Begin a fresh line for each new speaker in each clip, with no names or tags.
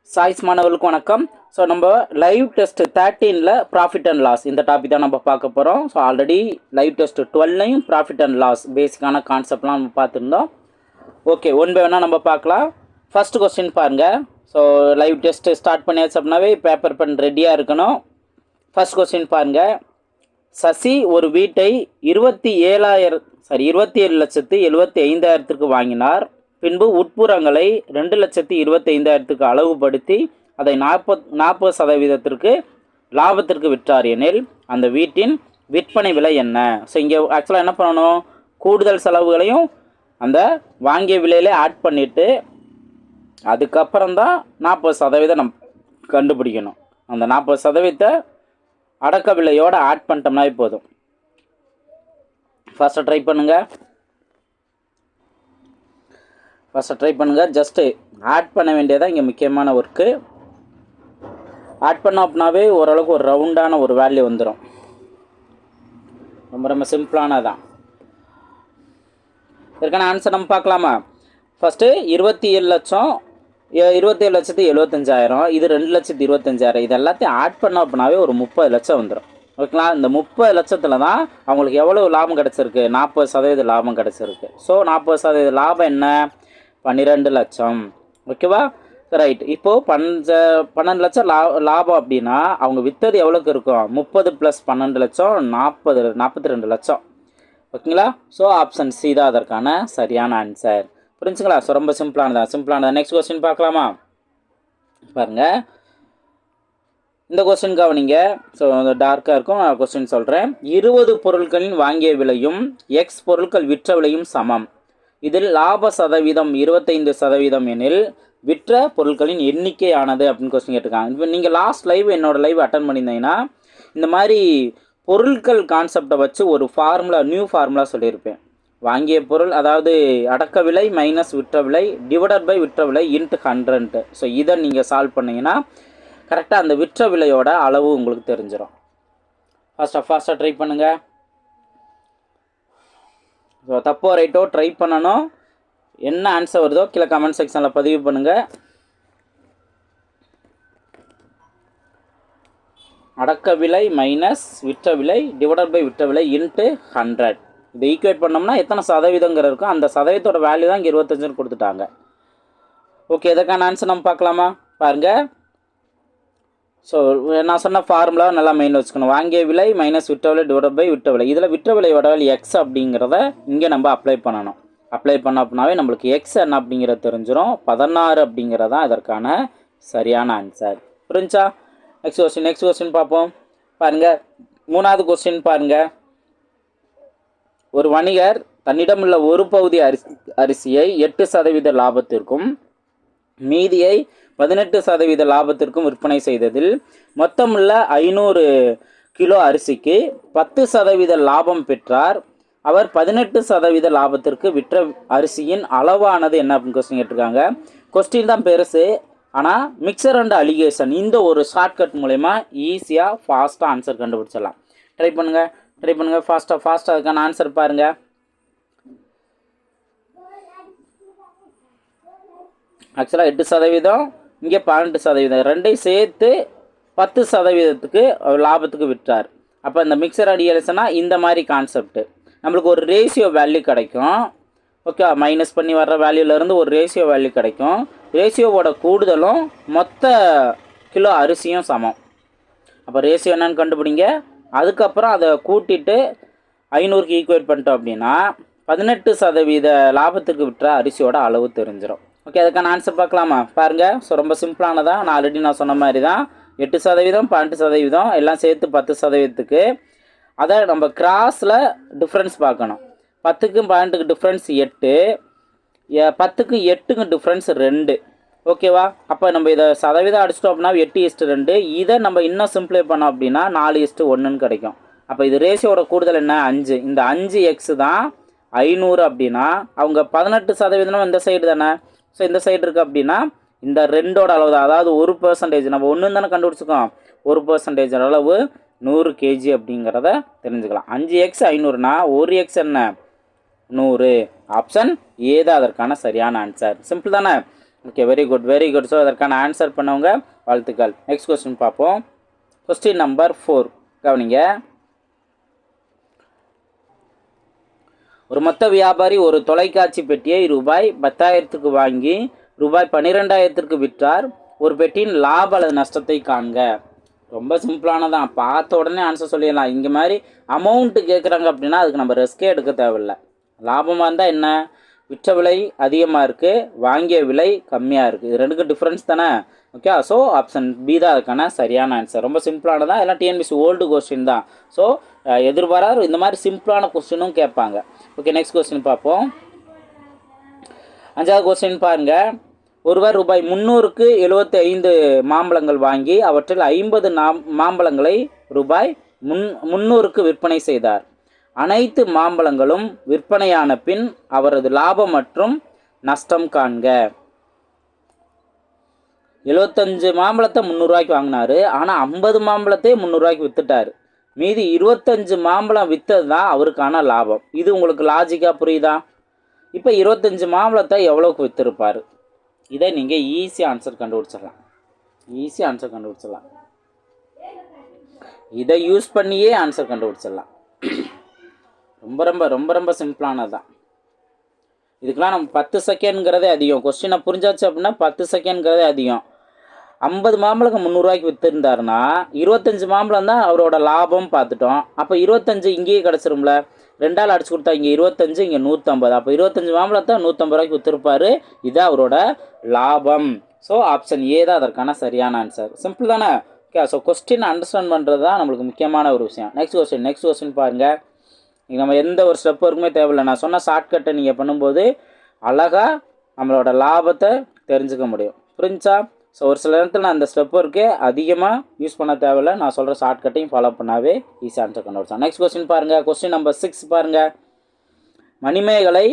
Choice மாணவர்களுக்கு வணக்கம். So நம்ம லைவ் டெஸ்ட் 13ல் ப்ராஃபிட் அண்ட் லாஸ் இந்த டாபிக் தான் நம்ம பார்க்க போகிறோம். ஸோ ஆல்ரெடி லைவ் டெஸ்ட் 12லையும் ப்ராஃபிட் அண்ட் லாஸ் பேசிக்கான கான்செப்ட்லாம் நம்ம பார்த்துருந்தோம். ஓகே, ஒன் பை ஒன்னாக நம்ம பார்க்கலாம். ஃபர்ஸ்ட் கொஸ்டின் பாருங்கள். ஸோ லைவ் டெஸ்ட்டு ஸ்டார்ட் பண்ணியாச்சு அப்படின்னாவே பேப்பர் பென் ரெடியாக இருக்கணும். ஃபர்ஸ்ட் கொஸ்டின் பாருங்கள். சசி ஒரு வீட்டை 27,75,000 வாங்கினார். பின்பு உட்புறங்களை 2,25,000 அளவுபடுத்தி அதை 40% லாபத்திற்கு விற்றார் எனில் அந்த வீட்டின் விற்பனை விலை என்ன? ஸோ இங்கே ஆக்சுவலாக என்ன பண்ணணும், கூடுதல் செலவுகளையும் அந்த வாங்கிய விலையிலே ஆட் பண்ணிவிட்டு அதுக்கப்புறம் தான் 40% நம்ம கண்டுபிடிக்கணும். அந்த 40% அடக்க விலையோடு ஆட் பண்ணிட்டோம்னாவே போதும். ஃபஸ்ட்டு ட்ரை பண்ணுங்கள். ஜஸ்ட்டு ஆட் பண்ண வேண்டியதான் இங்கே முக்கியமான ஒர்க்கு. ஆட் பண்ணோம் அப்படின்னாவே ஓரளவுக்கு ஒரு ரவுண்டான ஒரு வேல்யூ வந்துடும். ரொம்ப சிம்பிளானதான். இதற்கான ஆன்சர் நம்ம பார்க்கலாமா? ஃபஸ்ட்டு 27,75,000 இது 2,25,000 இது எல்லாத்தையும் ஆட் பண்ணோம் அப்படின்னாவே ஒரு 30 லட்சம் வந்துடும். ஓகேங்களா? இந்த 30 லட்சத்தில் தான் அவங்களுக்கு எவ்வளோ லாபம் கிடச்சிருக்கு? 40% லாபம் கிடச்சிருக்கு. ஸோ 40% லாபம் என்ன? 12 லட்சம். ஓகேவா? ரைட். இப்போது 12 லட்சம் லாபம் அப்படின்னா அவங்க விற்றது எவ்வளோக்கு இருக்கும்? 30 + 12 லட்சம் 42 லட்சம். ஓகேங்களா? ஸோ ஆப்ஷன் சி தான் அதற்கான சரியான ஆன்சர். புரிஞ்சுங்களா? ஸோ ரொம்ப சிம்பிளானதா. நெக்ஸ்ட் கொஸ்டின் பார்க்கலாமா? பாருங்கள், இந்த கொஸ்டின் கவனிங்க. ஸோ டார்க்காக இருக்கும், நான் கொஸ்டின் சொல்கிறேன். 20 பொருட்களின் வாங்கிய விலையும் எக்ஸ் பொருட்கள் விற்ற விலையும் சமம். இதில் லாப சதவீதம் 25% எனில் விற்ற பொருட்களின் எண்ணிக்கையானது அப்படின்னு கொஸ்டின் கேட்டிருக்காங்க. இப்போ நீங்கள் லாஸ்ட் லைவ் என்னோடய லைவ் அட்டன் பண்ணியிருந்தீங்கன்னா இந்த மாதிரி பொருட்கள் கான்செப்டை வச்சு ஒரு நியூ ஃபார்முலா சொல்லியிருப்பேன். வாங்கிய பொருள் அதாவது அடக்க விலை மைனஸ் விற்ற விலை டிவைடட் பை விற்ற விலை இன்ட்டு 100. ஸோ இதை நீங்கள் சால்வ் பண்ணிங்கன்னா கரெக்டாக அந்த விற்ற விலையோட அளவு உங்களுக்கு தெரிஞ்சிடும். ஃபாஸ்ட்டாக ட்ரை பண்ணுங்கள். ஸோ தப்போ ரைட்டோ ட்ரை பண்ணணும். என்ன ஆன்சர் வருதோ கீழே கமெண்ட் செக்ஷனில் பதிவு பண்ணுங்கள். அடக்க விலை மைனஸ் விற்ற விலை டிவைடட் பை விற்ற விலை இன்ட்டு 100. இதை ஈக்குவேட் பண்ணோம்னா எத்தனை சதவீதங்கிற இருக்கும், அந்த சதவீதத்தோட வேல்யூ தான் இங்கே 25 கொடுத்துட்டாங்க. ஓகே, இதற்கான ஆன்சர் நம்ம பார்க்கலாமா? பாருங்கள். ஸோ நான் சொன்ன ஃபார்முலா நல்லா மெயின் வச்சுக்கணும். வாங்கிய விலை மைனஸ் விற்ற விலை டிவைட் பை விற்ற விலை. இதில் விற்ற விலையோட விலை எக்ஸ் அப்படிங்கிறத இங்கே நம்ம அப்ளை பண்ணணும். அப்ளை பண்ண அப்படின்னாவே நம்மளுக்கு எக்ஸ் என்ன அப்படிங்கிறது தெரிஞ்சிடும். 16 அப்படிங்கிறது தான் இதற்கான சரியான ஆன்சர். புரிஞ்சா? நெக்ஸ்ட் கொஸ்டின் பார்ப்போம். பாருங்கள், 3வது கொஸ்டின் பாருங்கள். ஒரு வணிகர் தன்னிடமுள்ள ஒரு பகுதி அரிசியை 8% லாபத்திற்கும் மீதியை 18% லாபத்திற்கும் விற்பனை செய்ததில் மொத்தமுள்ள 500 கிலோ அரிசிக்கு 10% லாபம் பெற்றார். அவர் 18% லாபத்திற்கு விற்ற அரிசியின் அளவானது என்ன அப்படின்னு கொஸ்டின் கேட்டிருக்காங்க. கொஸ்டின் தான் பெருசு, ஆனால் மிக்சர் அண்ட் அலிகேஷன் இந்த ஒரு ஷார்ட்கட் மூலமா ஈஸியாக ஃபாஸ்ட்டாக ஆன்சர் கண்டுபிடிச்சிடலாம். ட்ரை பண்ணுங்கள் ஃபாஸ்ட்டாக அதுக்கான ஆன்சர் பாருங்கள். ஆக்சுவலாக 8%, இங்கே 18%, ரெண்டையும் சேர்த்து 10%க்கு லாபத்துக்கு விற்றார். அப்போ இந்த மிக்சர் அடியலேஷனா இந்த மாதிரி கான்செப்ட் நம்மளுக்கு ஒரு ரேஷியோ வேல்யூ கிடைக்கும். ஓகே, மைனஸ் பண்ணி வர்ற வேல்யூலேருந்து ஒரு ரேஷியோ வேல்யூ கிடைக்கும். ரேஷியோவோட கூடுதலும் மொத்த கிலோ அரிசியும் சமம். அப்போ ரேஷியோ என்னன்னு கண்டுபிடிங்க. அதுக்கப்புறம் அதை கூட்டிட்டு 500க்கு ஈக்குவேட் பண்ணிட்டோம் அப்படின்னா 18% லாபத்துக்கு விற்ற அரிசியோட அளவு தெரிஞ்சிடும். ஓகே, அதுக்கான ஆன்சர் பார்க்கலாமா? பாருங்கள். ஸோ ரொம்ப சிம்பிளானதான். நான் சொன்ன மாதிரி தான் 8%, 12% எல்லாம் சேர்த்து 10%க்கு. அதை நம்ம கிராஸில் டிஃப்ரென்ஸ் பார்க்கணும். 10க்கும் 12க்கு டிஃப்ரென்ஸ் 8, 10க்கும் 8க்கும் டிஃப்ரென்ஸ் 2. ஓகேவா? அப்போ நம்ம இதை சதவீதம் அடிச்சிட்டோம் அப்படின்னா 8:2. இதை நம்ம இன்னும் சிம்பிளை பண்ணோம் அப்படின்னா 4:1 கிடைக்கும். அப்போ இது ரேஷியோட கூடுதல் என்ன? 5. இந்த 5x தான் 500 அப்படின்னா அவங்க 18% இந்த சைடு தானே. ஸோ இந்த சைடு இருக்குது அப்படின்னா இந்த 2ஓட அளவு தான், அதாவது 1%. நம்ம ஒன்று தானே கண்டுபிடிச்சிக்கோம். 1% அளவு 100 kg அப்படிங்கிறத தெரிஞ்சுக்கலாம். 5x 500னா 1x என்ன? 100. ஆப்ஷன் ஏ தான் அதற்கான சரியான ஆன்சர். சிம்பிள் தானே? Okay, very good very good. So அதற்கான ஆன்சர் பண்ணவங்க வாழ்த்துக்கள். நெக்ஸ்ட் கொஸ்டின் பார்ப்போம். கொஸ்டின் நம்பர் 4 கவனிங்க. ஒரு மொத்த வியாபாரி ஒரு தொலைக்காட்சி பெட்டியை ரூபாய் 10,000க்கு வாங்கி ரூபாய் 12,000க்கு விற்றார். ஒரு பெட்டியின் லாப அல்லது நஷ்டத்தை காண்க. ரொம்ப சிம்பிளானதான், பார்த்த உடனே ஆன்சர் சொல்லிடலாம். இங்கே மாதிரி அமௌண்ட்டு கேட்குறாங்க அப்படின்னா அதுக்கு நம்ம ரிஸ்கே எடுக்க தேவையில்லை. லாபமாக இருந்தால் என்ன, விற்ற விலை அதிகமாக இருக்குது, வாங்கிய விலை கம்மியாக இருக்குது, இது ரெண்டுக்கும் டிஃப்ரென்ஸ் தானே. ஓகே, ஸோ ஆப்ஷன் பி தான் அதுக்கான சரியான ஆன்சர். ரொம்ப சிம்பிளானதான், எல்லாம் டிஎன்பிசி ஓல்டு கொஸ்டின் தான். ஸோ எதிர்பாராத இந்த மாதிரி சிம்பிளான கொஸ்டினும் கேட்பாங்க. ஓகே, நெக்ஸ்ட் கொஸ்டின் பார்ப்போம். 5வது கொஸ்டின் பாருங்க. ஒருவர் ரூபாய் 300க்கு 75 மாம்பழங்கள் வாங்கி அவற்றில் 50 மாம்பழங்களை ரூபாய் 300க்கு விற்பனை செய்தார். அனைத்து மாம்பழங்களும் விற்பனையான பின் அவரது லாபம் மற்றும் நஷ்டம் காண்க. 75 மாம்பழத்தை 300 ரூபாய்க்கு வாங்கினாரு, ஆனால் 50 மாம்பழத்தையே 300 ரூபாய்க்கு வித்துட்டாரு. மீதி 25 மாம்பழம் விற்றது தான் அவருக்கான லாபம். இது உங்களுக்கு லாஜிக்காக புரியுதா? இப்போ 25 மாம்பழத்தை எவ்வளோக்கு விற்றுருப்பார்? இதை நீங்கள் ஈஸியாக ஆன்சர் கண்டுபிடிச்சிடலாம். இதை யூஸ் பண்ணியே ஆன்சர் கண்டுபிடிச்சிடலாம். ரொம்ப ரொம்ப ரொம்ப ரொம்ப சிம்பிளானது தான். இதுக்கெலாம் நம்ம 10 செகண்ட்ங்கிறதே அதிகம். கொஸ்டினை புரிஞ்சாச்சு அப்படின்னா 10 செகண்ட்ங்கிறதே அதிகம். 50 மாம்பழம் 300 ரூபாய்க்கு விற்றுருந்தாருன்னா 25 மாம்பழம் தான் அவரோட லாபம் பார்த்துட்டோம். அப்போ 25 இங்கேயே கிடச்சிரும்ல. 2ஆல் அடிச்சு கொடுத்தா இங்கே 25, இங்கே 150. அப்போ 25 மாம்பழத்தை 150 ரூபாய்க்கு விற்றுருப்பார். இதுதான் அவரோட லாபம். ஸோ ஆப்ஷன் ஏ தான் அதற்கான சரியான ஆன்சர். சிம்பிள் தானே? ஓகே, ஸோ கொஸ்டின் அண்டர்ஸ்டாண்ட் பண்ணுறது தான் நம்மளுக்கு முக்கியமான ஒரு விஷயம். நெக்ஸ்ட் கொஸ்டின் பாருங்கள். நம்ம எந்த ஒரு ஸ்டெப் ஒர்க்குமே தேவையில்லை. நான் சொன்ன ஷார்ட்கட்டை நீங்கள் பண்ணும்போது அழகாக நம்மளோட லாபத்தை தெரிஞ்சுக்க முடியும். புரிஞ்சா? ஸோ ஒரு சில நேரத்தில் நான் அந்த ஸ்டெப் ஒர்க்கே அதிகமாக யூஸ் பண்ண தேவையில்லை. நான் சொல்கிற ஷார்ட்கட்டையும் ஃபாலோ பண்ணாவே ஈஸியாக ஆன்சர் கண்டுபிடிச்சோம். நெக்ஸ்ட் கொஸ்டின் பாருங்கள். கொஸ்டின் நம்பர் 6 பாருங்கள். மணிமேகலை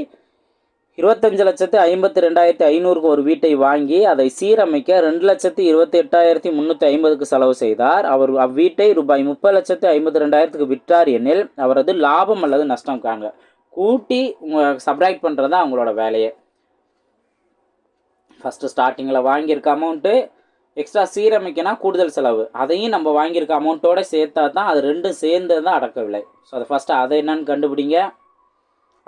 25,52,500க்கு ஒரு வீட்டை வாங்கி அதை சீரமைக்க 2,28,350க்கு செலவு செய்தார். அவர் அவ்வீட்டை ரூபாய் 30,52,000க்கு விற்றார் எனில் அவரது லாபம் அல்லது நஷ்டம் காண்க. கூட்டி சப்ராக்ட் பண்ணுறது தான் அவங்களோட வேலையே. ஃபஸ்ட்டு ஸ்டார்டிங்கில் வாங்கியிருக்க அமௌண்ட்டு எக்ஸ்ட்ரா சீரமைக்கனா கூடுதல் செலவு, அதையும் நம்ம வாங்கியிருக்க அமௌண்ட்டோடு சேர்த்தா தான் அது ரெண்டும் சேர்ந்து தான் அடக்க விலை. ஸோ அதை ஃபஸ்ட்டு அதை என்னன்னு கண்டுபிடிங்க.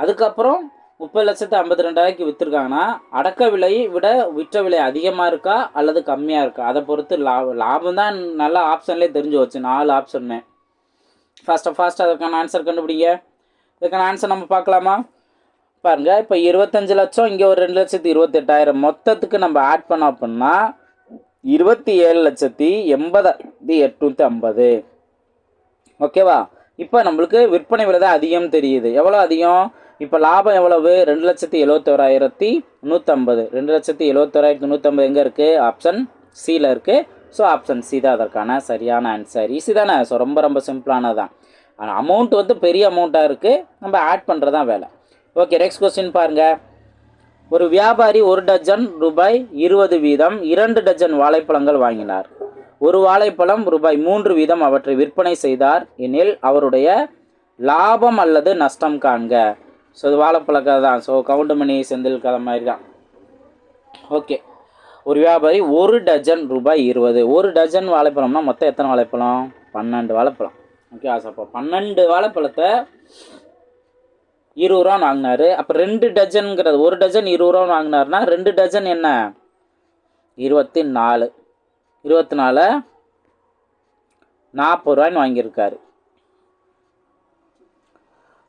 அதுக்கப்புறம் 30,52,000க்கு விற்றுருக்காங்கன்னா அடக்க விலையை விட விற்ற விலை அதிகமாக இருக்கா அல்லது கம்மியாக இருக்கா அதை பொறுத்து லாபம் தான். நல்ல ஆப்ஷன்லேயே தெரிஞ்சு வச்சு 4 ஆப்ஷன்னு ஃபாஸ்ட்டாக அதற்கான ஆன்சர் கண்டுபிடிங்க. இதுக்கான ஆன்சர் நம்ம பார்க்கலாமா? பாருங்கள், இப்போ 25 லட்சம், இங்கே ஒரு 2,28,000 மொத்தத்துக்கு நம்ம ஆட் பண்ணோம் அப்படின்னா 27,80,850. ஓகேவா? இப்போ நம்மளுக்கு விற்பனை விலை தான் அதிகம் தெரியுது. எவ்வளோ அதிகம்? இப்போ லாபம் எவ்வளவு? 2,71,150. 2,71,150 எங்கே இருக்குது? ஆப்ஷன் சியில் இருக்குது. ஸோ ஆப்ஷன் சி தான் அதற்கான சரியான ஆன்சர். ஈஸி தானே? ஸோ ரொம்ப ரொம்ப சிம்பிளானதான். ஆனால் அமௌண்ட் வந்து பெரிய அமௌண்ட்டாக இருக்குது, நம்ம ஆட் பண்ணுறது தான் வேலை. ஓகே, நெக்ஸ்ட் கொஸ்டின் பாருங்கள். ஒரு வியாபாரி 1 டஜன் ரூபாய் 20 வீதம் 2 டஜன் வாழைப்பழங்கள் வாங்கினார். ஒரு வாழைப்பழம் ரூபாய் 3 வீதம் அவற்றை விற்பனை செய்தார் எனில் அவருடைய லாபம் அல்லது நஷ்டம் காண்க. ஸோ இது வாழைப்பழக்கதை தான். ஸோ கவுண்டமணி செந்தில் கதை மாதிரி தான். ஓகே, ஒரு வியாபாரி 1 டஜன் ரூபாய் 20. 1 டஜன் வாழைப்பழம்னா மொத்தம் எத்தனை வாழைப்பழம்? 12 வாழைப்பழம். ஓகே, அப்போ 12 வாழைப்பழத்தை 20 ரூபா வாங்கினார். அப்போ 2 டஜன்ங்கிறது 1 டஜன் 20 ரூபா வாங்கினார்னா 2 டஜன் என்ன? 24. 24 40 ரூபாய்ன்னு வாங்கியிருக்காரு.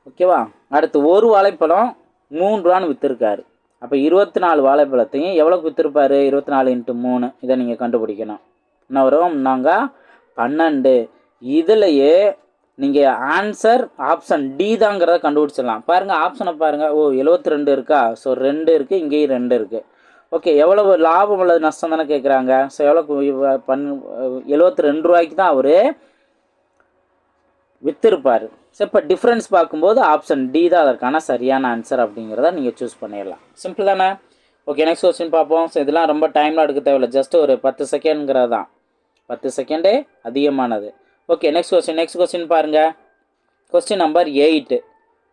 ஓகேவா? அடுத்து ஒரு வாழைப்பழம் 3 ரூபான்னு விற்றுருக்காரு. அப்போ 24 வாழைப்பழத்தையும் எவ்வளோக்கு விற்றுருப்பாரு? 24 × 3. இதை நீங்கள் கண்டுபிடிக்கணும். என்ன வரும்? நாங்கள் 12. இதுலையே நீங்கள் ஆன்சர் ஆப்ஷன் டி தாங்கிறத கண்டுபிடிச்சிடலாம். பாருங்கள், ஆப்ஷனை பாருங்கள். 72 இருக்கா? ஸோ 2 இருக்குது, இங்கேயும் 2 இருக்குது. ஓகே, எவ்வளவு லாபம் அல்லது நஷ்டம் தானே கேட்குறாங்க. ஸோ எவ்வளோக்கு 72 ரூபாய்க்கு தான் அவர் விற்றுருப்பார். ஸோ இப்போ டிஃப்ரென்ஸ் பார்க்கும்போது ஆப்ஷன் டி தான் அதற்கான சரியான ஆன்சர் அப்படிங்கிறத நீங்கள் சூஸ் பண்ணிடலாம். சிம்பிள் தானே? ஓகே, நெக்ஸ்ட் கொஸ்டின் பார்ப்போம். ஸோ இதெல்லாம் ரொம்ப டைம்லாம் எடுக்க தேவையில்லை, ஜஸ்ட் ஒரு 10 செகண்ட்ங்கிறது தான். 10 செகண்டே அதிகமானது. ஓகே, நெக்ஸ்ட் கொஸ்டின் பாருங்கள். கொஸ்டின் நம்பர் 8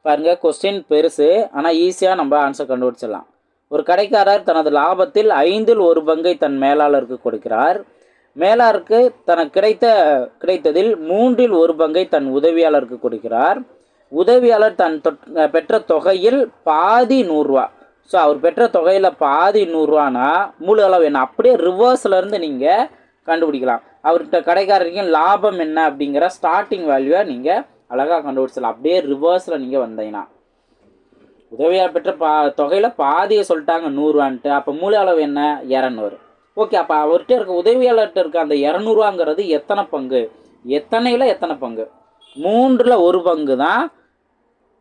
பாருங்கள். கொஸ்டின் பெருசு, ஆனால் ஈஸியாக நம்ம ஆன்சர் கண்டுபிடிச்சிடலாம். ஒரு கடைக்காரர் தனது லாபத்தில் 5இல் 1 பங்கை தன் மேலாளருக்கு கொடுக்கிறார். மேலாளருக்கு தனக்கு கிடைத்ததில் 3இல் 1 பங்கை தன் உதவியாளருக்கு கொடுக்கிறார். உதவியாளர் தன் பெற்ற தொகையில் பாதி 100 ரூபா. ஸோ அவர் பெற்ற தொகையில் பாதி 100 ரூபானா முழு அளவு என்ன, அப்படியே ரிவர்ஸ்லேருந்து நீங்கள் கண்டுபிடிக்கலாம். அவர்கிட்ட கடைக்காரருக்கும் லாபம் என்ன அப்படிங்கிற ஸ்டார்டிங் வேல்யூவை நீங்கள் அழகாக கண்டுபிடிச்சலாம். அப்படியே ரிவர்ஸில் நீங்கள் வந்தீங்கன்னா உதவியாளர் பெற்ற தொகையில் பாதியை சொல்லிட்டாங்க 100 ரூபான்ட்டு. அப்போ முழு அளவு என்ன, 200. ஓகே, அப்போ அவர்கிட்ட இருக்க உதவியாளர்கிட்ட இருக்க அந்த 200 ரூபாங்கிறது எத்தனை பங்கு, எத்தனையில் எத்தனை பங்கு, 3இல் 1 பங்கு தான்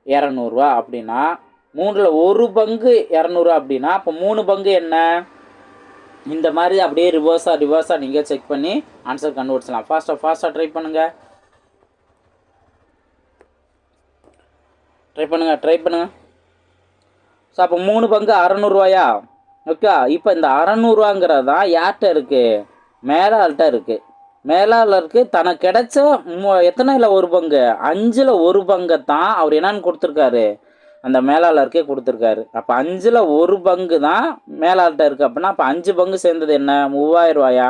200 ரூபா. அப்படின்னா 3இல் 1 பங்கு 200 அப்படின்னா அப்போ 3 பங்கு என்ன, இந்த மாதிரி அப்படியே ரிவர்ஸாக நீங்கள் செக் பண்ணி ஆன்சர் கண்டுபிடிச்சலாம். ஃபாஸ்ட்டாக ட்ரை பண்ணுங்கள். ஸோ அப்போ 3 பங்கு 600 ரூபாயா? ஓகே, இப்போ இந்த 600 ரூபாங்கிறது தான் யார்கிட்ட இருக்குது, மேலாளர்கிட்ட இருக்குது. மேலாளருக்கு தனக்கு கிடைச்ச எத்தனையில் 1 பங்கு, 5இல் 1 பங்கை தான் அவர் என்னன்னு கொடுத்துருக்காரு, அந்த மேலாளருக்கே கொடுத்துருக்காரு. அப்போ 5இல் 1 பங்கு தான் மேலாளர்கிட்ட இருக்குது. அப்படின்னா அப்போ 5 பங்கு சேர்ந்தது என்ன, 3000 ரூபாயா?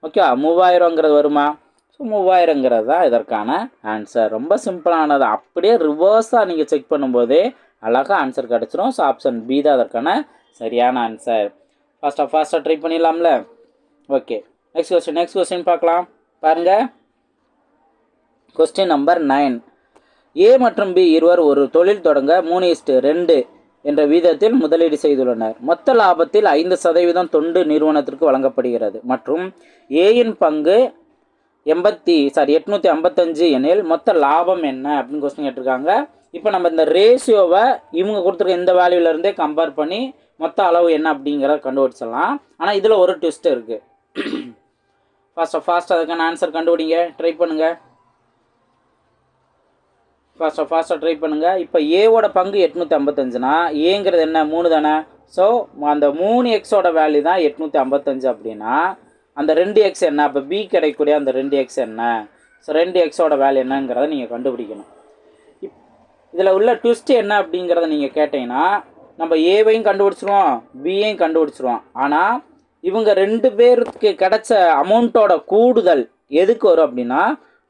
ஓகே, 3000ங்கிறது வருமா? ஸோ 3000ங்கிறது தான் இதற்கான ஆன்சர். ரொம்ப சிம்பிளானது. அப்படியே ரிவர்ஸாக நீங்கள் செக் பண்ணும்போதே அழகாக ஆன்சர் கிடச்சிரும். ஸோ ஆப்ஷன் பி தான் அதற்கான சரியான ஆன்சர். ஃபாஸ்ட்டாக ட்ரை பண்ணிடலாம்ல. ஓகே, நெக்ஸ்ட் கொஸ்டின் பார்க்கலாம். பாருங்கள், கொஸ்டின் நம்பர் 9. ஏ மற்றும் பி இருவர் ஒரு தொழில் தொடங்க 3:2 என்ற வீதத்தில் முதலீடு செய்துள்ளனர். மொத்த லாபத்தில் 5% தொண்டு நிறுவனத்திற்கு வழங்கப்படுகிறது மற்றும் ஏயின் பங்கு 855 எனில் மொத்த லாபம் என்ன அப்படின்னு கொஸ்டின் கேட்டிருக்காங்க. இப்போ நம்ம இந்த ரேஷியோவை இவங்க கொடுத்துருக்க இந்த வேல்யூலேருந்தே கம்பேர் பண்ணி மொத்த அளவு என்ன அப்படிங்கிறத கண்டுபிடிச்சிடலாம். ஆனால் இதில் ஒரு ட்விஸ்ட் இருக்குது. ஃபாஸ்ட்டாக அதுக்கான ஆன்சர் கண்டுபிடிங்க, ட்ரை பண்ணுங்கள். ஃபாஸ்ட்டாக ட்ரை பண்ணுங்கள். இப்போ ஏவோட பங்கு 855னா ஏங்கிறது என்ன, 3 தானே. ஸோ அந்த 3x வேல்யூ தான் 855 அப்படின்னா அந்த 2x என்ன, அப்போ பி கிடைக்கக்கூடிய அந்த 2x என்ன. ஸோ 2x வேல்யூ என்னங்கிறத நீங்கள் கண்டுபிடிக்கணும். இதில் உள்ள ட்விஸ்ட் என்ன அப்படிங்கிறத நீங்கள் கேட்டிங்கன்னா நம்ம ஏவையும் கண்டுபிடிச்சிருவோம், பியையும் கண்டுபிடிச்சிருவோம். ஆனால் இவங்க 2 பேருக்கு கிடைச்ச அமௌண்ட்டோட கூடுதல் எதுக்கு வரும் அப்படின்னா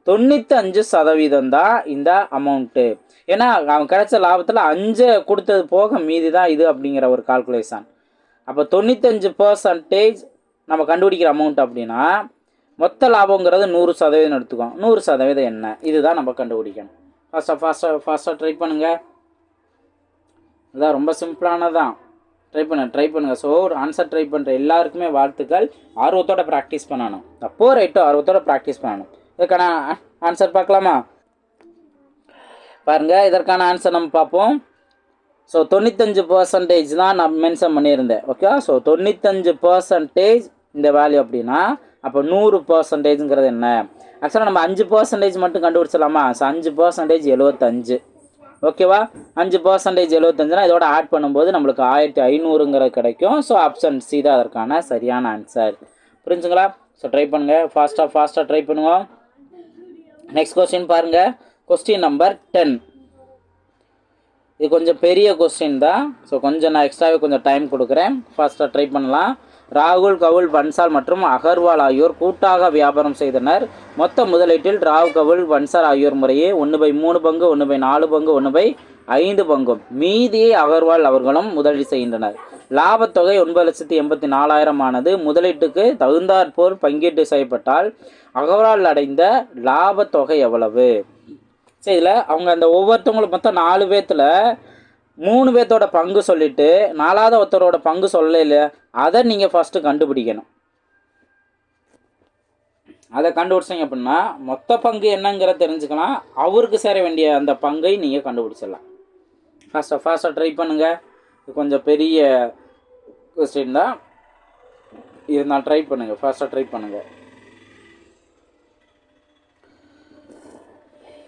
95% தான் இந்த அமௌண்ட்டு. ஏன்னா அவன் கிடைச்ச லாபத்தில் 5 கொடுத்தது போக மீதி தான் இது அப்படிங்கிற ஒரு கால்குலேஷன். அப்போ 95% நம்ம கண்டுபிடிக்கிற அமௌண்ட் அப்படின்னா மொத்த லாபங்கிறது 100% எடுத்துக்கோம். 100% என்ன, இதுதான் நம்ம கண்டுபிடிக்கணும். ஃபாஸ்ட்டாக ட்ரை பண்ணுங்கள். இதுதான் ரொம்ப சிம்பிளானதான். ட்ரை பண்ணுங்கள். ஸோ ஆன்சர் ட்ரை பண்ணுற எல்லாருக்குமே வாழ்த்துக்கள். ஆர்வத்தோட ப்ராக்டிஸ் பண்ணணும். அப்போ ரைட்டோ ஆர்வத்தோட ப்ராக்டிஸ் பண்ணணும். இதற்கான ஆன்சர் பார்க்கலாமா? பாருங்கள், இதற்கான ஆன்சர் நம்ம பார்ப்போம். ஸோ 95% தான் நான் மென்ஷன் பண்ணியிருந்தேன். ஓகே, ஸோ 95% இந்த வேல்யூ அப்படின்னா அப்போ 100%ங்கிறது என்ன. ஆக்சுவலாக நம்ம 5% மட்டும் கண்டுபிடிச்சலாமா. ஸோ 5% 75. ஓகேவா, 5% 75னா இதோட ஆட் பண்ணும்போது நம்மளுக்கு 1500ங்கிறது கிடைக்கும். ஸோ ஆப்ஷன் சி தான் அதற்கான சரியான ஆன்சர். புரிஞ்சுங்களா? ஸோ ட்ரை பண்ணுங்கள். ஃபாஸ்ட்டாக ட்ரை பண்ணுவோம். நெக்ஸ்ட் கொஸ்டின் பாருங்கள், கொஸ்டின் நம்பர் 10. இது கொஞ்சம் பெரிய கொஸ்டின் தான். ஸோ கொஞ்சம் நான் எக்ஸ்ட்ராவே கொஞ்சம் டைம் கொடுக்குறேன். ஃபாஸ்ட்டாக ட்ரை பண்ணலாம். ராகுல், கவுல், பன்சால் மற்றும் அகர்வால் ஆகியோர் கூட்டாக வியாபாரம் செய்தனர். மொத்த முதலீட்டில் ராவ், கவுல், பன்சால் ஆகியோர் முறையே 1/3 பங்கு, 1/4 பங்கு, 1/5 பங்கும் மீதியை அகர்வால் அவர்களும் முதலீடு செய்கின்றனர். லாபத்தொகை 9,84,000 ஆனது. முதலீட்டுக்கு தகுந்தாற்போல் பங்கீட்டு செய்யப்பட்டால் அகர்வால் அடைந்த லாபத்தொகை எவ்வளவு? சரி, இதில் அவங்க அந்த ஒவ்வொருத்தவங்களும் மொத்தம் 4 பேர்த்தில் 3 பேர்த்தோட பங்கு சொல்லிவிட்டு 4ஆவது ஒருத்தரோட பங்கு சொல்லல, அதை நீங்கள் ஃபஸ்ட்டு கண்டுபிடிக்கணும். அதை கண்டுபிடிச்சிங்க அப்படின்னா மொத்த பங்கு என்னங்கிறத தெரிஞ்சுக்கலாம். அவருக்கு சேர வேண்டிய அந்த பங்கை நீங்கள் கண்டுபிடிச்சிடலாம். ஃபாஸ்ட்டாக ட்ரை பண்ணுங்கள். இது கொஞ்சம் பெரிய கொஸ்டின் தான், இருந்தால் ட்ரை பண்ணுங்கள். ஃபாஸ்ட்டாக ட்ரை பண்ணுங்கள்.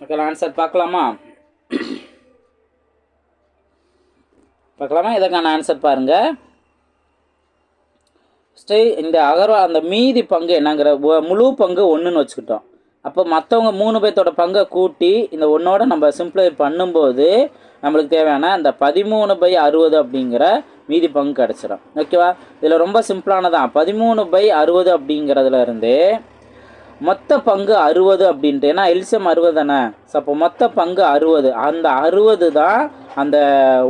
ஓகே, ஆன்சர் பார்க்கலாமா? இதற்கான ஆன்சர் பாருங்கள். இந்த அகர்வால் அந்த மீதி பங்கு என்னங்கிற முழு பங்கு 1ன்னு வச்சுக்கிட்டோம். அப்போ மற்றவங்க 3 பேர்த்தோட பங்கை கூட்டி இந்த 1ஓட நம்ம சிம்பிளை பண்ணும்போது நம்மளுக்கு தேவையான அந்த 13/60 அப்படிங்கிற மீதி பங்கு கிடச்சிடும். ஓகேவா? இதில் ரொம்ப சிம்பிளானதான். 13/60 அப்படிங்கிறதுல இருந்து மொத்த பங்கு 60 அப்படின்ட்டு, ஏன்னா எல்சியம் 60 தானே. ஸோ அப்போ மொத்த பங்கு 60, அந்த 60 தான் அந்த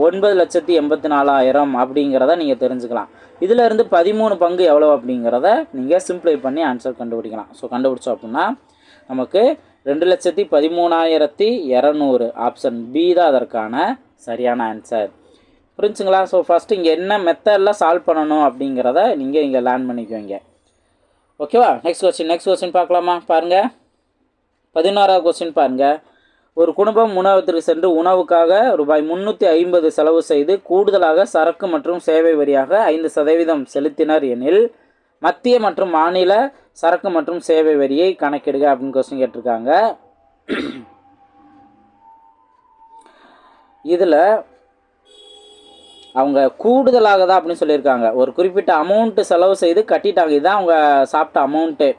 9,84,000 அப்படிங்கிறத நீங்கள் தெரிஞ்சுக்கலாம். இதில் இருந்து 13 பங்கு எவ்வளோ அப்படிங்கிறத நீங்கள் சிம்பிளை பண்ணி ஆன்சர் கண்டுபிடிக்கலாம். ஸோ கண்டுபிடிச்சோம் அப்படின்னா நமக்கு 2,13,200 ஆப்ஷன் பி தான் அதற்கான சரியான ஆன்சர். புரிஞ்சுங்களா? ஸோ ஃபஸ்ட்டு இங்கே என்ன மெத்தடில் சால்வ் பண்ணணும் அப்படிங்கிறத நீங்கள் இங்கே லேர்ன் பண்ணிக்குவீங்க. ஓகேவா? நெக்ஸ்ட் கொஸ்டின் பார்க்கலாமா? பாருங்கள், 11வது கொஸ்டின் பாருங்கள். ஒரு குடும்பம் உணவகத்திற்கு சென்று உணவுக்காக ரூபாய் 350 செலவு செய்து கூடுதலாக சரக்கு மற்றும் சேவை வரியாக 5% செலுத்தினர் எனில் மத்திய மற்றும் மாநில சரக்கு மற்றும் சேவை வரியை கணக்கிடுக அப்படின்னு கொஸ்டின் கேட்டிருக்காங்க. இதில் அவங்க கூடுதலாக தான் அப்படின்னு சொல்லியிருக்காங்க. ஒரு குறிப்பிட்ட அமௌண்ட்டு செலவு செய்து கட்டிட்டாங்க. இதுதான் அவங்க சாப்பிட்ட அமௌண்ட்டு.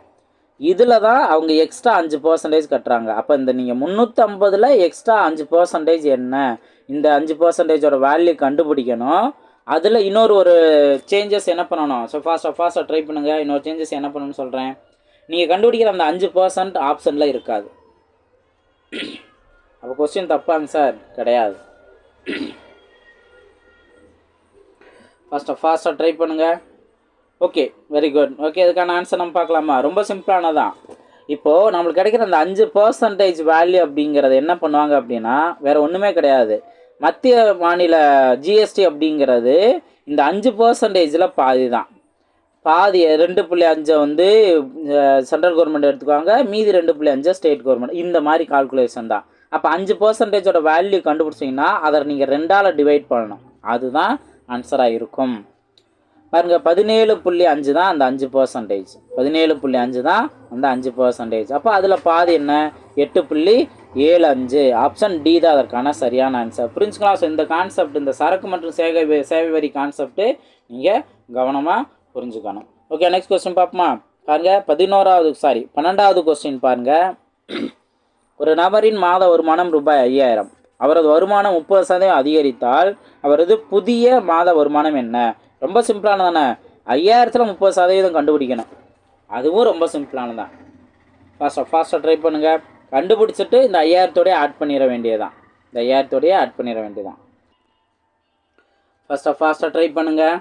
இதில் தான் அவங்க எக்ஸ்ட்ரா 5% கட்டுறாங்க. அப்போ இந்த நீங்கள் 350ல் எக்ஸ்ட்ரா 5% என்ன, இந்த 5%ஓட வேல்யூ கண்டுபிடிக்கணும். அதில் இன்னொரு சேஞ்சஸ் என்ன பண்ணணும்? ஸோ ஃபாஸ்ட்டாக ட்ரை பண்ணுங்கள். இன்னொரு சேஞ்சஸ் என்ன பண்ணணும்னு சொல்கிறேன். நீங்கள் கண்டுபிடிக்கிற அந்த 5% ஆப்ஷனில் இருக்காது. அப்போ கொஸ்டின் தப்பாங்க சார்? கிடையாது. ஃபாஸ்ட்டாக ட்ரை பண்ணுங்கள். Okay, very good. ஓகே, இதுக்கான ஆன்சர் நம்ம பார்க்கலாமா? ரொம்ப சிம்பிளானதான். இப்போது நம்மளுக்கு கிடைக்கிற அந்த 5% வேல்யூ அப்படிங்கிறது என்ன பண்ணுவாங்க அப்படின்னா வேறு ஒன்றுமே கிடையாது. மத்திய மாநில ஜிஎஸ்டி அப்படிங்கிறது இந்த 5%ல் பாதி தான். பாதி 2.5 வந்து சென்ட்ரல் கவர்மெண்ட் எடுத்துக்குவாங்க, மீதி 2.5 ஸ்டேட் கவர்மெண்ட். இந்த மாதிரி கால்குலேஷன் தான். அப்போ 5%ஓட வேல்யூ கண்டுபிடிச்சிங்கன்னா அதை நீங்கள் 2ஆல் டிவைட் பண்ணணும். அதுதான் ஆன்சராக இருக்கும். பாருங்கள், 17.5 தான் அந்த 5%. 17.5 தான் அந்த 5%. அப்போ அதில் பாதி என்ன? 8.75. ஆப்ஷன் டி தான் அதற்கான சரியான ஆன்சர். புரிஞ்சுக்கலாம்? ஸோ இந்த கான்செப்ட், இந்த சரக்கு மற்றும் சேவை வரி கான்செப்ட்டு நீங்கள் கவனமாக புரிஞ்சுக்கணும். ஓகே, நெக்ஸ்ட் கொஸ்டின் பார்ப்போமா? பாருங்கள், 12வது கொஸ்டின் பாருங்கள். ஒரு நபரின் மாத வருமானம் ரூபாய் 5,000. அவரது வருமானம் 30% அதிகரித்தால் அவரது புதிய மாத வருமானம் என்ன? ரொம்ப சிம்பிளானதானே. 5,000ல் 30% கண்டுபிடிக்கணும். அதுவும் ரொம்ப சிம்பிளானதான். ஃபாஸ்ட்டாக ட்ரை பண்ணுங்கள். கண்டுபிடிச்சிட்டு இந்த 5,000தோடய ஆட் பண்ணிட வேண்டியதான். ஃபாஸ்ட்டாக ட்ரை பண்ணுங்கள்.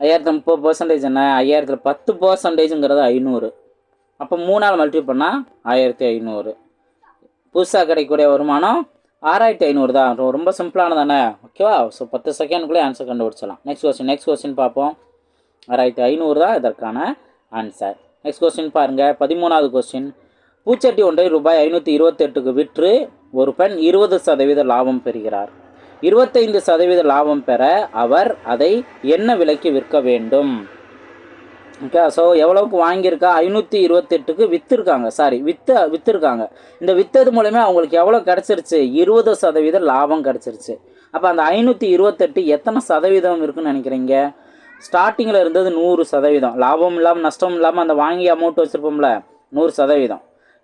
5,000ல் 30% என்ன? 5,000ல் 10%ங்கிறது 500. அப்போ 3ஆல் மல்டிப்ளை பண்ணால் 1,500. புதுசாக கிடைக்கக்கூடிய வருமானம் 6,500 தான். ரொம்ப சிம்பிளானதானே. ஓகேவா? ஸோ 10 செகண்டுக்குள்ளே ஆன்சர் கண்டுபிடிச்சலாம். நெக்ஸ்ட் கொஸ்டின் பார்ப்போம். 6,500 தான் இதற்கான ஆன்சர். நெக்ஸ்ட் கொஸ்டின் பாருங்கள், 13வது கொஸ்டின். பூச்சட்டி ஒன்றை ரூபாய் 528க்கு விற்று ஒரு பெண் 20% லாபம் பெறுகிறார். 25% லாபம் பெற அவர் அதை என்ன விலைக்கு விற்க வேண்டும்? ஓகே, ஸோ எவ்வளோக்கு வாங்கியிருக்கா? 528க்கு விற்றுருக்காங்க. இந்த விற்றது மூலமே அவங்களுக்கு எவ்வளோ கிடச்சிருச்சு? 20% லாபம் கிடச்சிருச்சு. அப்போ அந்த 528 எத்தனை சதவீதம் இருக்குன்னு நினைக்கிறீங்க? ஸ்டார்டிங்கில் இருந்தது 100%. லாபம் இல்லாமல் நஷ்டம் இல்லாமல் அந்த வாங்கி அமௌண்ட் வச்சுருப்போம்ல, 100%.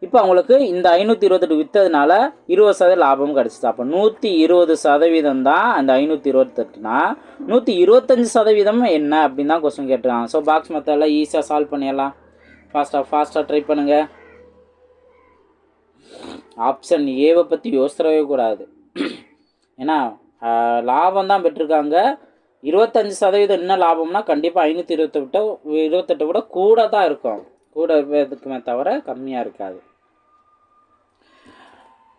இப்போ அவங்களுக்கு இந்த 528 விற்றதுனால 20% லாபம் கிடச்சிச்சு. அப்போ 120% தான் அந்த 528னா 125% என்ன அப்படின்னு தான் கொஸ்டின் கேட்டுருக்காங்க. ஸோ பாக்ஸ் மெத்தடில் ஈஸியாக சால்வ் பண்ணிடலாம். ஃபாஸ்ட்டாக ட்ரை பண்ணுங்கள். ஆப்ஷன் ஏவை பற்றி யோசிக்கவே கூடாது. ஏன்னா லாபம் தான் பெற்றிருக்காங்க. 25% என்ன லாபம்னா கண்டிப்பாக 528 விட கூட தான் இருக்கும். கூட இருக்குமே தவிர கம்மியாக இருக்காது.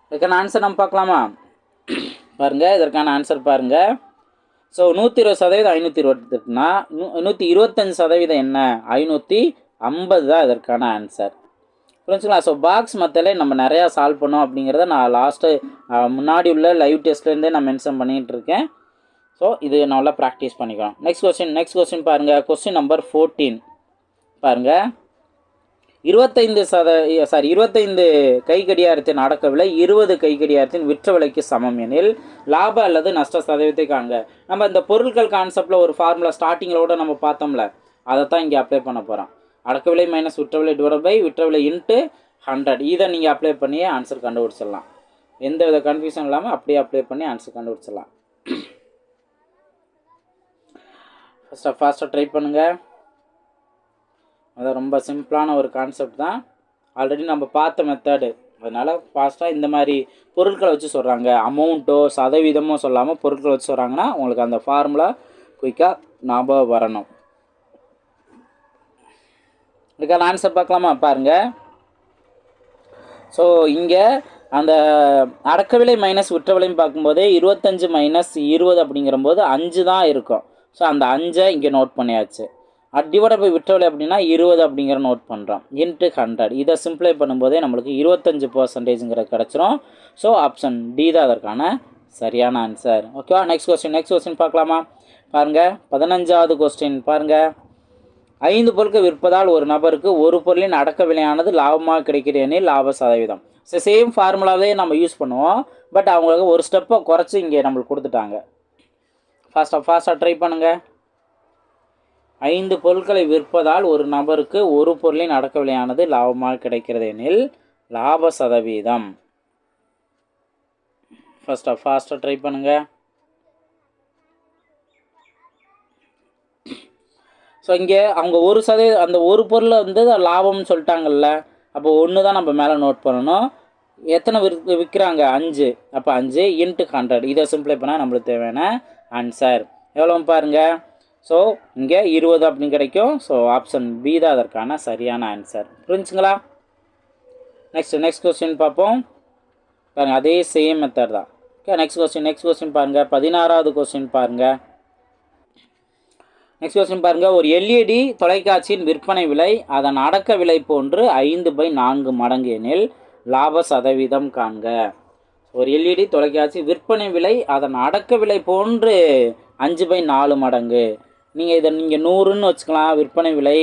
இதற்கான ஆன்சர் நம்ம பார்க்கலாமா? பாருங்கள், இதற்கான ஆன்சர் பாருங்கள். ஸோ 120% 528னா 125% என்ன? 550 தான் இதற்கான ஆன்சர். புரிஞ்சுங்களா? ஸோ பாக்ஸ் மெத்தடில் நம்ம நிறையா சால்வ் பண்ணோம் அப்படிங்கிறத நான் முன்னாடி உள்ள லைவ் டெஸ்ட்லேருந்தே நான் மென்ஷன் பண்ணிகிட்டு இருக்கேன். ஸோ இது நல்லா ப்ராக்டிஸ் பண்ணிக்கலாம். நெக்ஸ்ட் கொஸ்டின் பாருங்கள். கொஸ்டின் நம்பர் 14 பாருங்கள். 25 கை கடிகாரத்தின் அடக்க விலை 20 கை கடிகாரத்தின் விற்ற விலைக்கு சமம் எனில் லாப அல்லது நஷ்ட சதவீதத்தை காண்க. நம்ம இந்த பொருட்கள் கான்செப்டில் ஒரு ஃபார்முலா ஸ்டார்டிங்களோட நம்ம பார்த்தோம்ல, அதை தான் இங்கே அப்ளை பண்ண போகிறோம். அடக்க விலை மைனஸ் விற்ற விலை டிவைட் பை விற்ற விலை இன்ட்டு 100. இதை நீங்கள் அப்ளை பண்ணியே ஆன்சர் கண்டுபிடிச்சிடலாம். எந்த வித கன்ஃபியூஷன் இல்லாமல் அப்படியே அப்ளை பண்ணி ஆன்சர் கண்டுபிடிச்சிடலாம். ஃபாஸ்ட்டாக ட்ரை பண்ணுங்கள். அது ரொம்ப சிம்பிளான ஒரு கான்செப்ட் தான், ஆல்ரெடி நம்ம பார்த்த மெத்தடு. அதனால் ஃபாஸ்ட்டாக இந்த மாதிரி பொருட்களை வச்சு சொல்கிறாங்க, அமௌண்ட்டோ சதவீதமோ சொல்லாமல் பொருட்களை வச்சு சொல்கிறாங்கன்னா உங்களுக்கு அந்த ஃபார்முலா குயிக்காக ஞாபகம் வரணும். இதுக்கான ஆன்சர் பார்க்கலாமா? பாருங்கள். ஸோ இங்கே அந்த அடக்க விலை மைனஸ் விற்ற விலைன்னு பார்க்கும்போதே 25 மைனஸ் 20 அப்படிங்கிறம்போது 5 தான் இருக்கும். ஸோ அந்த 5 இங்கே நோட் பண்ணியாச்சு. டிவைட் பை விற்ற விலை அப்படின்னா 20 அப்படிங்கிற நோட் பண்ணுறோம். இன்ட்டு 100 இதை சிம்பிளை பண்ணும்போதே நம்மளுக்கு 25% கிடச்சிரும். ஸோ ஆப்ஷன் டி தான் அதற்கான சரியான ஆன்சர். ஓகேவா? நெக்ஸ்ட் கொஸ்டின் பார்க்கலாமா? பாருங்கள், 15வது கொஸ்டின் பாருங்கள். 5 பொருட்கள் விற்பதால் ஒரு நபருக்கு ஒரு பொருளின் அடக்க விலையானது லாபமாக கிடைக்கிற எனில் லாப சதவீதம். ஸோ சேம் ஃபார்முலாவே நம்ம யூஸ் பண்ணுவோம், பட் அவங்களுக்கு ஒரு ஸ்டெப்பை குறைச்சி இங்கே நம்மளுக்கு கொடுத்துட்டாங்க. ஃபாஸ்ட்டாக ட்ரை பண்ணுங்கள். 5 பொருட்களை விற்பதால் ஒரு நபருக்கு ஒரு பொருளின் அடக்க விலையானது லாபமாக கிடைக்கிறது எனில் லாப சதவீதம். ஃபாஸ்ட்டாக ட்ரை பண்ணுங்கள். ஸோ இங்கே அவங்க 1% அந்த ஒரு பொருளை வந்து லாபம்னு சொல்லிட்டாங்கல்ல, அப்போ 1 தான் நம்ம மேலே நோட் பண்ணணும். எத்தனை விற்கிறாங்க? 5. அப்போ 5 இன்ட்டு 100 இதை சிம்பிளை பண்ணால் நம்மளுக்கு தேவையான ஆன்சர் எவ்வளோ பாருங்கள். ஸோ இங்கே 20 அப்படின்னு கிடைக்கும். ஸோ ஆப்ஷன் பி தான் அதற்கான சரியான ஆன்சர். புரிஞ்சுங்களா? நெக்ஸ்ட் கொஸ்டின் பார்ப்போம். பாருங்கள், அதே சேம் மெத்தட் தான். ஓகே, நெக்ஸ்ட் கொஸ்டின் பாருங்கள். 16வது கொஸ்டின் பாருங்கள். நெக்ஸ்ட் கொஸ்டின் பாருங்கள். ஒரு எல்இடி தொலைக்காட்சியின் விற்பனை விலை அதன் அடக்க விலை போன்று 5/4 மடங்கு எனில் லாப சதவீதம் காண்க. ஒரு எல்இடி தொலைக்காட்சி விற்பனை விலை அதன் அடக்க விலை போன்று 5/4 மடங்கு. இதை 100ன்னு வச்சுக்கலாம். விற்பனை விலை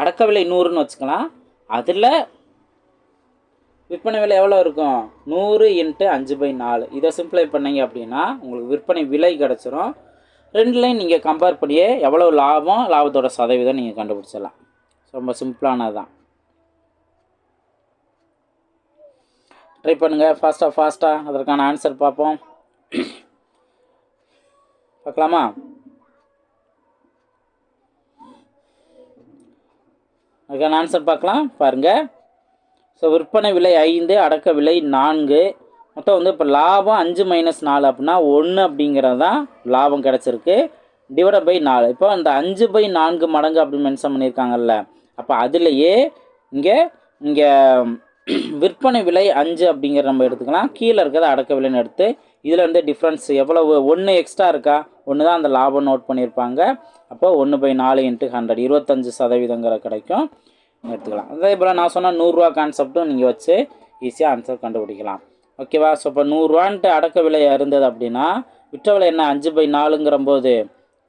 அடக்க விலை 100ன்னு வச்சுக்கலாம். அதில் விற்பனை விலை எவ்வளோ இருக்கும்? 100 இன்ட்டு 5/4 இதை சிம்பிளை பண்ணிங்க அப்படின்னா உங்களுக்கு விற்பனை விலை கிடச்சிரும். ரெண்டுலையும் நீங்கள் கம்பேர் பண்ணியே எவ்வளோ லாபத்தோட சதவீதம் நீங்கள் கண்டுபிடிச்சிடலாம். ரொம்ப சிம்பிளானது தான். ட்ரை பண்ணுங்கள். ஃபாஸ்ட்டாக அதற்கான ஆன்சர் பார்ப்போம். பார்க்கலாமா? அதுக்கான ஆன்சர் பார்க்கலாம். பாருங்கள். ஸோ விற்பனை விலை 5, அடக்க விலை 4, மொத்தம் வந்து இப்போ லாபம் 5 - 4 அப்படின்னா 1 அப்படிங்கிறது தான் லாபம் கிடச்சிருக்கு. Divide by 4. இப்போ அந்த 5/4 மடங்கு அப்படின்னு மென்ஷன் பண்ணியிருக்காங்கல்ல, அப்போ அதுலேயே இங்கே விற்பனை விலை 5 அப்படிங்கிற நம்ம எடுத்துக்கலாம். கீழே இருக்கிறத அடக்க விலைன்னு எடுத்து இதில் வந்து டிஃப்ரென்ஸ் எவ்வளவு? 1 எக்ஸ்ட்ரா இருக்கா? 1 தான் அந்த லாபம் நோட் பண்ணியிருப்பாங்க. அப்போ 1/4 இன்ட்டு 100 25% கிடைக்கும் எடுத்துக்கலாம். அதே போல் நான் சொன்ன 100 ரூபா கான்செப்டும் நீங்கள் வச்சு ஈஸியாக ஆன்சர் கண்டுபிடிக்கலாம். ஓகேவா? ஸோ இப்போ 100 ரூபான்ட்டு அடக்க விலை இருந்தது அப்படின்னா விற்ற விலை என்ன? 5/4ங்கிற போது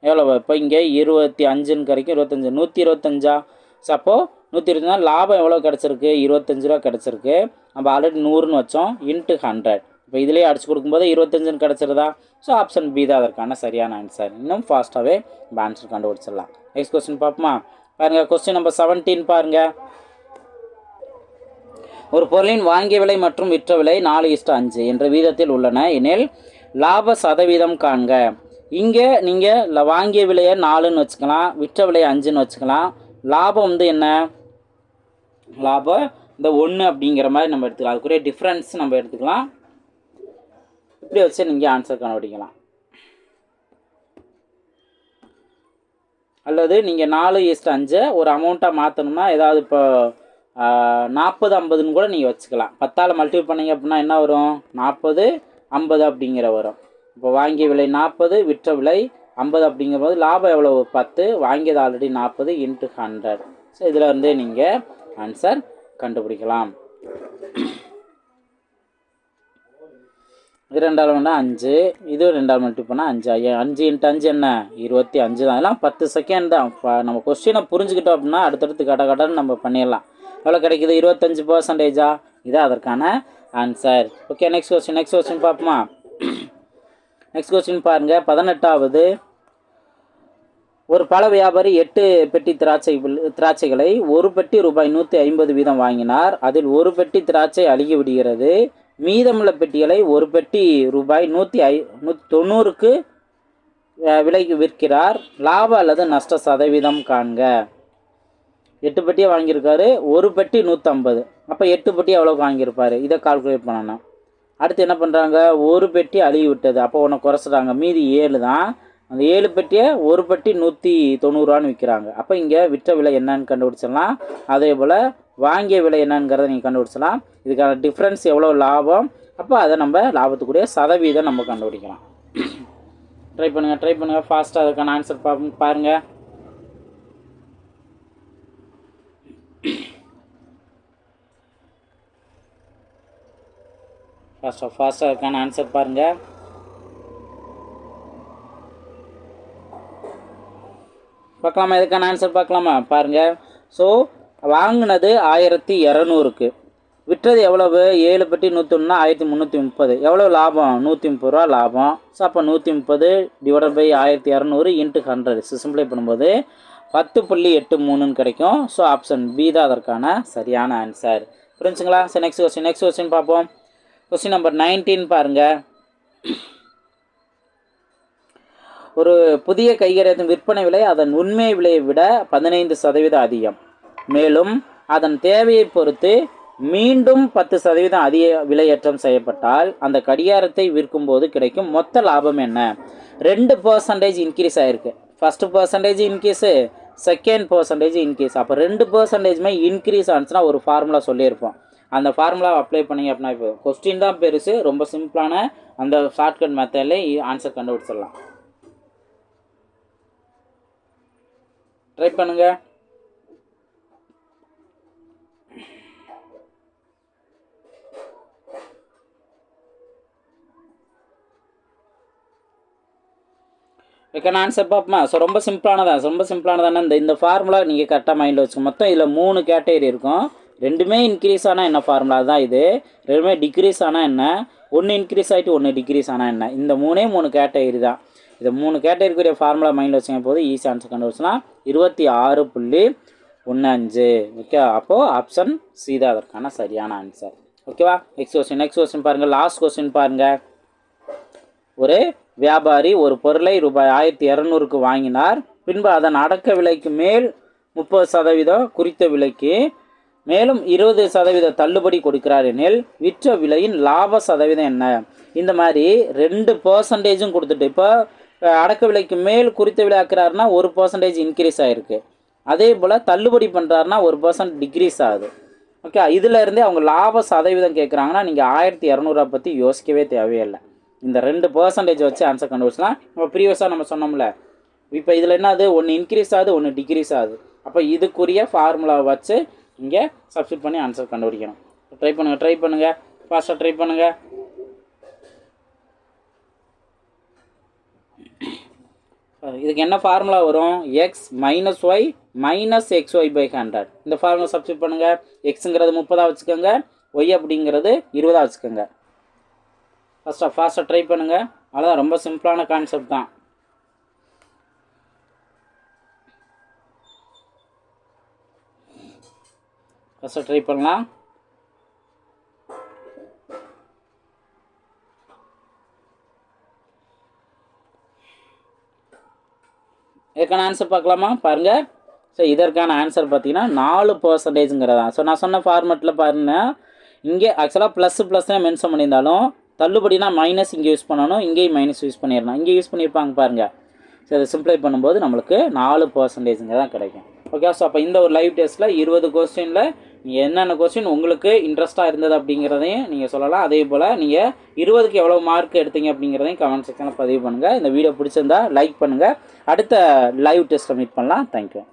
எவ்வளோ? இப்போ இங்கே 25ன்னு கிடைக்கும். 25 125. ஸோ அப்போது 125 லாபம் எவ்வளோ கிடச்சிருக்கு? 25 ரூபா கிடச்சிருக்கு. நம்ம ஆல்ரெடி 100ன்னு வச்சோம். இன்ட்டு 100 இப்போ இதிலே அடிச்சு கொடுக்கும்போது 25ன்னு கிடச்சிருதா? ஸோ ஆப்ஷன் பி தான் அதற்கான சரியான ஆன்சர். இன்னும் ஃபாஸ்ட்டாகவே நம்ம ஆன்சர் கண்டுபிடிச்சிடலாம். நெக்ஸ்ட் கொஸ்டின் பார்ப்போமா? பாருங்கள், கொஸ்டின் நம்பர் 17 பாருங்கள். ஒரு பொருளின் வாங்கிய விலை மற்றும் விற்ற விலை 4:5 என்ற வீதத்தில் உள்ளன எனில் லாப சதவீதம் காண்க. இங்கே நீங்கள் வாங்கிய விலையை 4ன்னு வச்சுக்கலாம், விற்ற விலையை 5ன்னு வச்சுக்கலாம். லாபம் வந்து என்ன? லாபம் இந்த 1 அப்படிங்கிற மாதிரி நம்ம எடுத்துக்கலாம். அதுக்குரிய டிஃப்ரென்ஸ் நம்ம எடுத்துக்கலாம். இப்படி வச்சு நீங்கள் ஆன்சர் கண்டுபிடிக்கலாம். அல்லது நீங்கள் 4:5 ஒரு அமௌண்ட்டாக மாற்றணும்னா ஏதாவது இப்போ 40 50ன்னு கூட நீங்கள் வச்சுக்கலாம். 10ஆல் மல்டிபிள் பண்ணிங்க அப்படின்னா என்ன வரும்? 40 50 அப்படிங்கிற வரும். இப்போ வாங்கிய விலை 40, விற்ற விலை 50 அப்படிங்கிற போது லாபம் எவ்வளோ? 10. வாங்கியது ஆல்ரெடி 40 இன்ட்டு 100. ஸோ இதில் இருந்தே நீங்கள் ஆன்சர் கண்டுபிடிக்கலாம். இது 2ஆல் வேணா 5, இது 2ஆல் மல்டிபிள் பண்ணால் 5. 5 இன்ட்டு 5 என்ன? 25 தான். இதெல்லாம் 10 செகண்ட் தான். இப்போ நம்ம கொஸ்டினை புரிஞ்சுக்கிட்டோம் அப்படின்னா அடுத்தடுத்து கடன்னு நம்ம பண்ணிடலாம். எவ்வளோ கிடைக்குது? 25%. இதான் அதற்கான ஆன்சர். ஓகே, நெக்ஸ்ட் கொஸ்டின் பார்ப்போமா? நெக்ஸ்ட் கொஸ்டின் பாருங்கள். 18வது. ஒரு பழ வியாபாரி 8 பெட்டி திராட்சைகளை ஒரு பெட்டி ரூபாய் 150 வீதம் வாங்கினார். அதில் ஒரு பெட்டி திராட்சை அழுகி விடுகிறது. மீதமுள்ள பெட்டிகளை ஒரு பெட்டி ரூபாய் 190க்கு விலைக்கு விற்கிறார். லாப அல்லது நஷ்ட சதவீதம் காண்க. 8 பெட்டியை வாங்கியிருக்காரு, ஒரு பெட்டி 150. அப்போ 8 பெட்டி எவ்வளோக்கு வாங்கியிருப்பார், இதை கால்குலேட் பண்ணணும். அடுத்து என்ன பண்ணுறாங்க, ஒரு பெட்டி அழுகி விட்டது, அப்போ ஒன்று குறைச்சிட்டாங்க, மீதி 7 தான். அந்த 7 பெட்டியை ஒரு பெட்டி 190 விற்கிறாங்க. அப்போ இங்கே விற்ற விலை என்னன்னு கண்டுபிடிச்சிடலாம். அதே போல் வாங்கிய விலை என்னங்கிறத நீங்கள் கண்டுபிடிச்சலாம். இதுக்கான டிஃப்ரென்ஸ் எவ்வளோ லாபம், அப்போ அதை நம்ம லாபத்துக்குரிய சதவீதம் நம்ம கண்டுபிடிக்கலாம். ட்ரை பண்ணுங்கள் ஃபாஸ்ட்டாக அதுக்கான ஆன்சர் பாருங்கள். ஃபாஸ்ட்டாக அதுக்கான ஆன்சர் பாருங்கள். பார்க்கலாமா, இதுக்கான ஆன்சர் பார்க்கலாமா பாருங்கள். ஸோ வாங்கினது 1200க்கு, விற்றது எவ்வளவு, 7 பெட்டி 101னா 1330. எவ்வளோ லாபம், 130 ரூபா லாபம். ஸோ அப்போ 130 டிவைடட் பை 1200 இன்ட்டு 100 சிம்பிளை பண்ணும்போது 10.83 கிடைக்கும். ஸோ ஆப்ஷன் பி தான் அதற்கான சரியான ஆன்சர். புரிஞ்சுங்களா? சரி, நெக்ஸ்ட் கொஸ்டின் பார்ப்போம். கொஸ்டின் நம்பர் 19 பாருங்கள். ஒரு புதிய கைகரியத்தின் விற்பனை விலை அதன் உண்மை விலையை விட 15% அதிகம். மேலும் அதன் தேவையை பொறுத்து மீண்டும் 10% அதிக விலையேற்றம் செய்யப்பட்டால் அந்த கடிகாரத்தை விற்கும்போது கிடைக்கும் மொத்த லாபம் என்ன? 2% இன்க்ரீஸ் ஆகிருக்கு. First % increase, second % increase. அப்போ 2% இன்க்ரீஸ் ஆனிச்சுன்னா ஒரு ஃபார்முலா சொல்லியிருப்போம். அந்த ஃபார்முலா அப்ளை பண்ணிங்க அப்படின்னா, இப்போ கொஸ்டின் தான் பெருசு, ரொம்ப சிம்பிளான அந்த ஷார்ட்கட் மெத்தட்லேயே ஆன்சர் கண்டுபிடிச்சிடலாம். ட்ரை பண்ணுங்கள். இதுக்கான ஆன்சர் பார்ப்போமா? ஸோ ரொம்ப சிம்பிளானதானே இந்த ஃபார்முலா நீங்கள் கரெக்டாக மைண்டில் வச்சுக்கோங்க. மொத்தம் இதில் 3 கேட்டகரி இருக்கும். 2மே இன்க்ரீஸ் ஆனால் என்ன ஃபார்முலா தான் இது, 2மே டிக்ரீஸ் ஆனால் என்ன, 1 இன்க்ரீஸ் ஆகிட்டு 1 டிக்ரீஸ் ஆனால் என்ன, இந்த 3 கேட்டகரி தான். இந்த 3 கேட்டகரிக்குரிய ஃபார்முலா மைண்டில் வச்சுங்க போது ஈஸி ஆன்சர் கண்டுபிடிச்சலாம். 26.15. ஓகே, அப்போது ஆப்ஷன் சி தான் அதற்கான சரியான ஆன்சர். ஓகேவா? நெக்ஸ்ட் கொஸ்டின் பாருங்கள். லாஸ்ட் கொஸ்டின் பாருங்கள். ஒரு வியாபாரி ஒரு பொருளை ரூபாய் 1200க்கு வாங்கினார். பின்பு அதன் அடக்க விலைக்கு மேல் 30% குறித்த விலைக்கு மேலும் 20% தள்ளுபடி கொடுக்கிறார் எனில் விற்ற விலையின் லாப சதவீதம் என்ன? இந்த மாதிரி 2% கொடுத்துட்டு, இப்போ அடக்க விலைக்கு மேல் குறித்த விலை ஆக்குறாருன்னா 1% இன்க்ரீஸ் ஆகிருக்கு. அதே போல் தள்ளுபடி பண்ணுறாருன்னா 1% டிக்ரீஸ் ஆகுது. ஓகே, இதில் இருந்தே அவங்க லாப சதவீதம் கேட்குறாங்கன்னா நீங்கள் 1200 பற்றி யோசிக்கவே தேவையில்லை. இந்த 2% வச்சு ஆன்சர் கண்டுபிடிச்சலாம். நம்ம ப்ரீவியஸாக நம்ம சொன்னோம்ல, இப்போ இதில் என்னது, 1 இன்க்ரீஸ் ஆகுது 1 டிக்ரீஸ் ஆகுது. அப்போ இதுக்குரிய ஃபார்முலாவை வச்சு இங்கே சப்ஸ்டிட் பண்ணி ஆன்சர் கண்டுபிடிக்கணும். ட்ரை பண்ணுங்கள் ஃபாஸ்ட்டாக ட்ரை பண்ணுங்கள். இதுக்கு என்ன ஃபார்முலா வரும், x - y - xy/100. இந்த ஃபார்முலா சப்ஸ்டிட் பண்ணுங்கள். எக்ஸுங்கிறது 30 வச்சுக்கோங்க, ஒய் அப்படிங்கிறது 20 வச்சுக்கோங்க. ஃபாஸ்ட்டாக ட்ரை பண்ணுங்கள். அவ்வளோதான், ரொம்ப சிம்பிளான கான்செப்ட் தான். ஃபஸ்ட்டு ட்ரை பண்ணலாம். இதுக்கான ஆன்சர் பார்க்கலாமா பாருங்கள். ஸோ இதற்கான ஆன்சர் பார்த்தீங்கன்னா 4%ங்கிறதா. ஸோ நான் சொன்ன ஃபார்மெட்டில் பாருங்கள், இங்கே ஆக்சுவலாக ++னே மென்ஷன் பண்ணியிருந்தாலும் தள்ளுபடினா மைனஸ் இங்கே யூஸ் பண்ணணும், இங்கேயும் மைனஸ் யூஸ் பண்ணிடணும். இங்கே யூஸ் பண்ணியிருப்பாங்க பாருங்கள். ஸோ அதை சிம்ப்ளை பண்ணும்போது நம்மளுக்கு 4% தான் கிடைக்கும். ஓகே, ஸோ அப்போ இந்த ஒரு லைவ் டெஸ்ட்டில் 20 கொஸ்டினில் நீங்கள் என்னென்ன கொஸ்டின் உங்களுக்கு இன்ட்ரெஸ்ட்டாக இருந்தது அப்படிங்கிறதையும் நீங்கள் சொல்லலாம். அதே போல் நீங்கள் 20க்கு எவ்வளோ மார்க் எடுத்தீங்க அப்படிங்கிறதையும் கமெண்ட் செக்ஷனில் பதிவு பண்ணுங்கள். இந்த வீடியோ பிடிச்சிருந்தா லைக் பண்ணுங்கள். அடுத்த லைவ் டெஸ்ட்டில் மீட் பண்ணலாம். தேங்க்யூ.